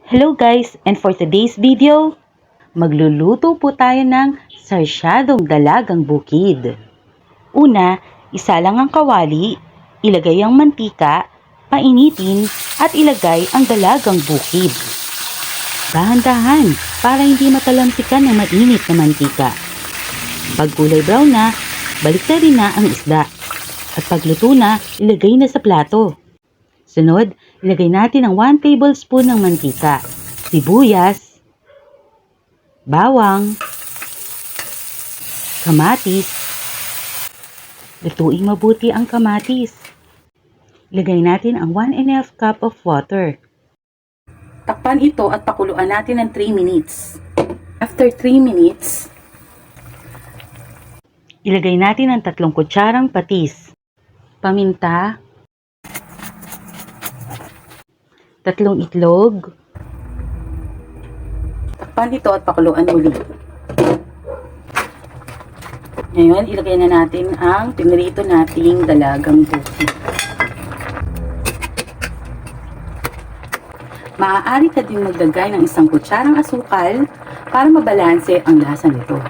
Hello guys, and for today's video, magluluto po tayo ng sarsyadong dalagang bukid. Una, isa lang ang kawali, ilagay ang mantika, painitin at ilagay ang dalagang bukid. Dahan-dahan para hindi matalamsikan ng mainit na mantika. Pag kulay brown na, baliktarin na ang isda. At pagluto na, ilagay na sa plato. Sunod, ilagay natin ang 1 tablespoon ng mantika, sibuyas, bawang, kamatis. Lutuin mabuti ang kamatis. Ilagay natin ang 1½ cup of water. Takpan ito at pakuluan natin ng 3 minutes. After 3 minutes, ilagay natin ang 3 kutsarang patis, paminta, 3 itlog. Takpan ito at pakuluan muli. Ngayon, ilagay na natin ang pinrito nating dalagang bukid. Maaari ka din maglagay ng 1 kutsarang asukal para mabalanse ang lasa nito.